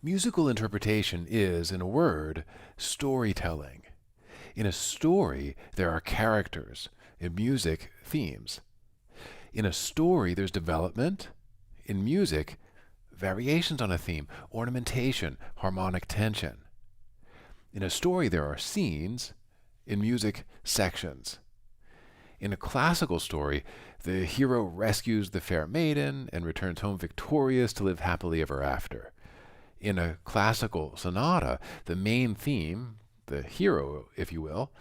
Musical interpretation is, in a word, storytelling. In a story, there are characters. In music, themes. In a story, there's development. In music, variations on a theme, ornamentation, harmonic tension. In a story, there are scenes. In music, sections. In a classical story, the hero rescues the fair maiden and returns home victorious to live happily ever after. In a classical sonata, the main theme, the hero, if you will,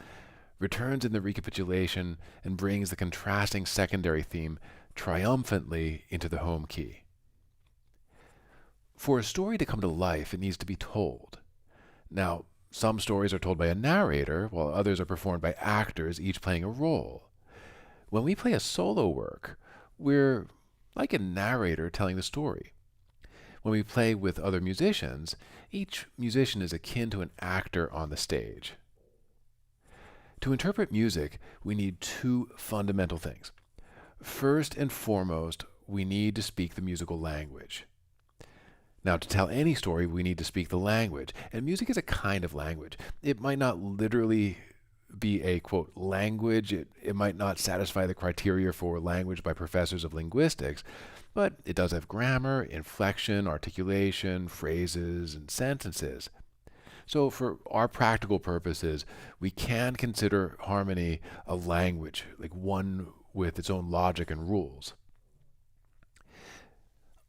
returns in the recapitulation and brings the contrasting secondary theme triumphantly into the home key. For a story to come to life, it needs to be told. Now, some stories are told by a narrator, while others are performed by actors, each playing a role. When we play a solo work, we're like a narrator telling the story. When we play with other musicians, each musician is akin to an actor on the stage. To interpret music, we need two fundamental things. First and foremost, we need to speak the musical language. Now, to tell any story, we need to speak the language. And music is a kind of language. It might not literally be a, quote, language. It might not satisfy the criteria for language by professors of linguistics, but it does have grammar, inflection, articulation, phrases, and sentences. So for our practical purposes, we can consider harmony a language, like one with its own logic and rules.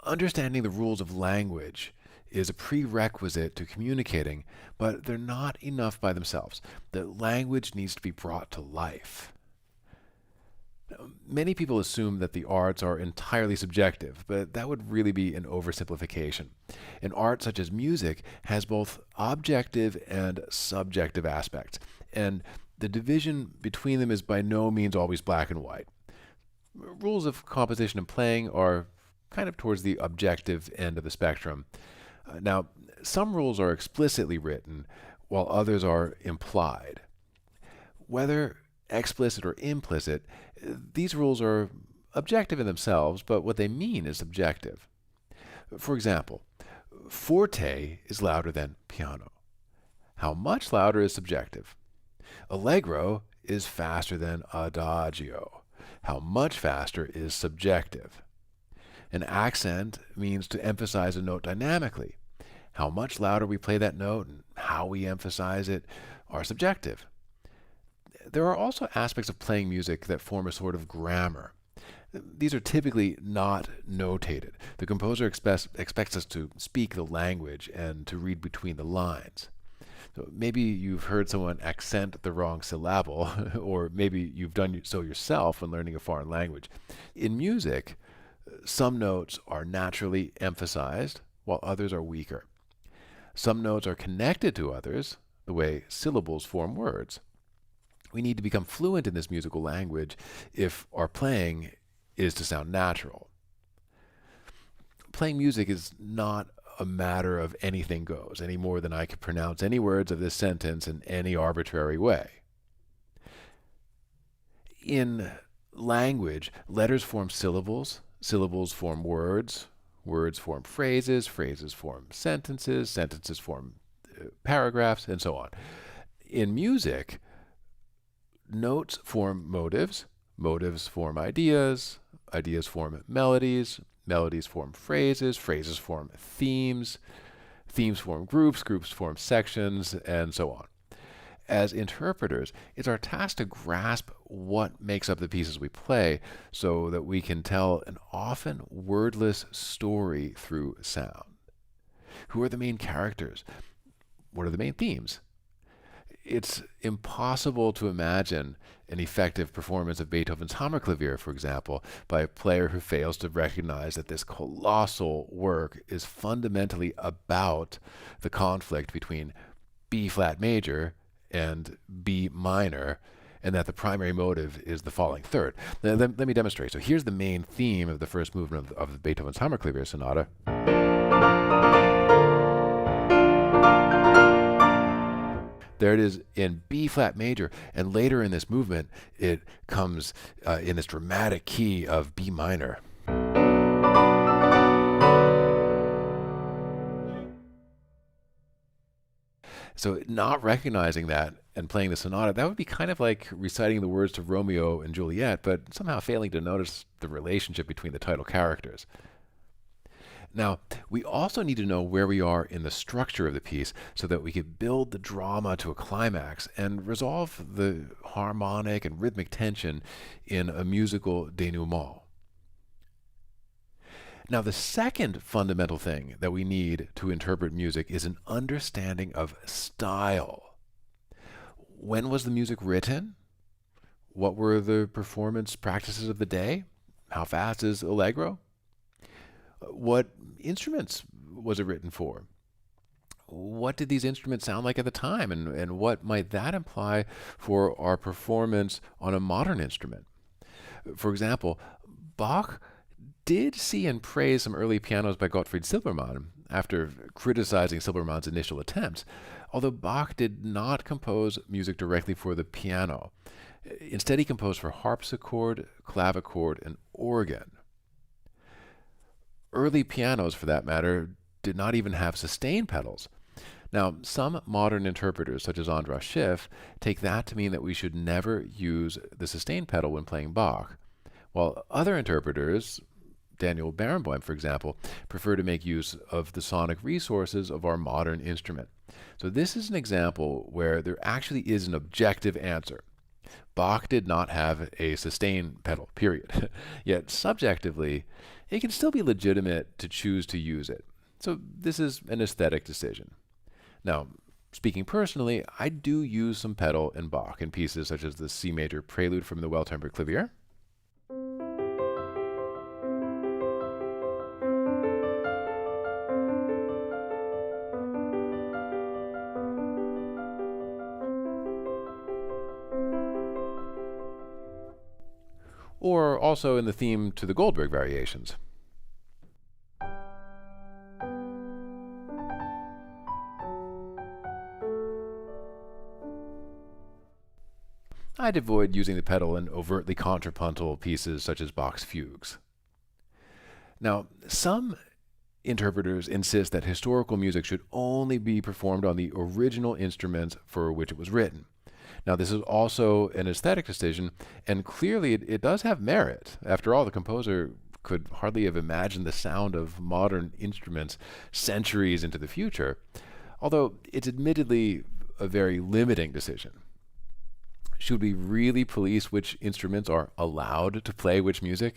Understanding the rules of language is a prerequisite to communicating, but they're not enough by themselves. The language needs to be brought to life. Many people assume that the arts are entirely subjective, but that would really be an oversimplification. An art such as music has both objective and subjective aspects, and the division between them is by no means always black and white. Rules of composition and playing are kind of towards the objective end of the spectrum. Now, some rules are explicitly written, while others are implied. Whether explicit or implicit, these rules are objective in themselves, but what they mean is subjective. For example, forte is louder than piano. How much louder is subjective. Allegro is faster than adagio. How much faster is subjective. An accent means to emphasize a note dynamically. How much louder we play that note and how we emphasize it are subjective. There are also aspects of playing music that form a sort of grammar. These are typically not notated. The composer expects us to speak the language and to read between the lines. So maybe you've heard someone accent the wrong syllable, or maybe you've done so yourself when learning a foreign language. In music, some notes are naturally emphasized, while others are weaker. Some notes are connected to others, the way syllables form words. We need to become fluent in this musical language if our playing is to sound natural. Playing music is not a matter of anything goes, any more than I could pronounce any words of this sentence in any arbitrary way. In language, letters form syllables, syllables form words, words form phrases, phrases form sentences, sentences form paragraphs, and so on. In music, notes form motives, motives form ideas, ideas form melodies, melodies form phrases, phrases form themes, themes form groups, groups form sections, and so on. As interpreters, it's our task to grasp what makes up the pieces we play so that we can tell an often wordless story through sound. Who are the main characters? What are the main themes? It's impossible to imagine an effective performance of Beethoven's Hammerklavier, for example, by a player who fails to recognize that this colossal work is fundamentally about the conflict between B flat major and B minor, and that the primary motive is the falling third. Let me demonstrate. So here's the main theme of the first movement of Beethoven's Hammerklavier Sonata. There it is in B flat major, and later in this movement it comes in this dramatic key of B minor. So not recognizing that and playing the sonata, that would be kind of like reciting the words to Romeo and Juliet, but somehow failing to notice the relationship between the title characters. Now, we also need to know where we are in the structure of the piece so that we can build the drama to a climax and resolve the harmonic and rhythmic tension in a musical denouement. Now, the second fundamental thing that we need to interpret music is an understanding of style. When was the music written? What were the performance practices of the day? How fast is allegro? What instruments was it written for? What did these instruments sound like at the time, and what might that imply for our performance on a modern instrument? For example, Bach did see and praise some early pianos by Gottfried Silbermann after criticizing Silbermann's initial attempts, although Bach did not compose music directly for the piano. Instead, he composed for harpsichord, clavichord, and organ. Early pianos, for that matter, did not even have sustain pedals. Now, some modern interpreters, such as Andras Schiff, take that to mean that we should never use the sustain pedal when playing Bach, while other interpreters, Daniel Barenboim, for example, prefer to make use of the sonic resources of our modern instrument. So this is an example where there actually is an objective answer. Bach did not have a sustain pedal, period. Yet subjectively, it can still be legitimate to choose to use it. So this is an aesthetic decision. Now, speaking personally, I do use some pedal in Bach in pieces such as the C major prelude from the Well-Tempered Clavier, or also in the theme to the Goldberg variations. I'd avoid using the pedal in overtly contrapuntal pieces such as Bach's fugues. Now, some interpreters insist that historical music should only be performed on the original instruments for which it was written. Now, this is also an aesthetic decision, and clearly it does have merit. After all, the composer could hardly have imagined the sound of modern instruments centuries into the future, although it's admittedly a very limiting decision. Should we really police which instruments are allowed to play which music?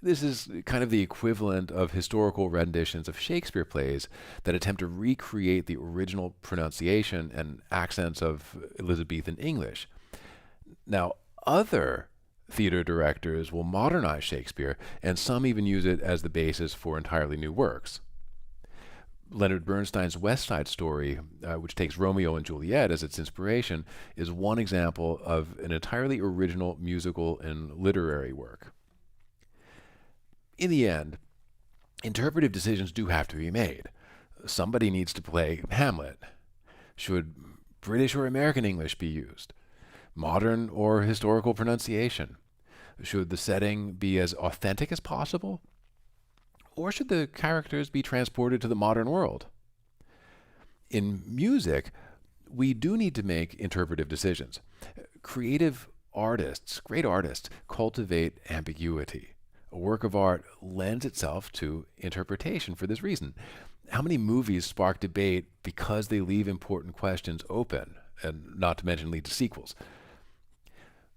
This is kind of the equivalent of historical renditions of Shakespeare plays that attempt to recreate the original pronunciation and accents of Elizabethan English. Now, other theater directors will modernize Shakespeare, and some even use it as the basis for entirely new works. Leonard Bernstein's West Side Story, which takes Romeo and Juliet as its inspiration, is one example of an entirely original musical and literary work. In the end, interpretive decisions do have to be made. Somebody needs to play Hamlet. Should British or American English be used? Modern or historical pronunciation? Should the setting be as authentic as possible? Or should the characters be transported to the modern world? In music, we do need to make interpretive decisions. Creative artists, great artists, cultivate ambiguity. A work of art lends itself to interpretation for this reason. How many movies spark debate because they leave important questions open, and not to mention lead to sequels?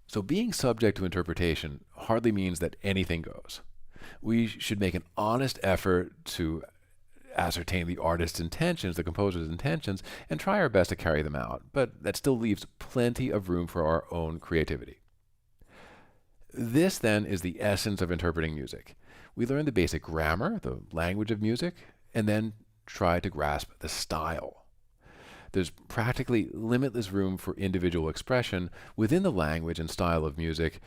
So being subject to interpretation hardly means that anything goes. We should make an honest effort to ascertain the artist's intentions, the composer's intentions, and try our best to carry them out. But that still leaves plenty of room for our own creativity. This, then, is the essence of interpreting music. We learn the basic grammar, the language of music, and then try to grasp the style. There's practically limitless room for individual expression within the language and style of music,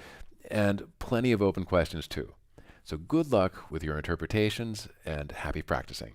and plenty of open questions too. So good luck with your interpretations, and happy practicing.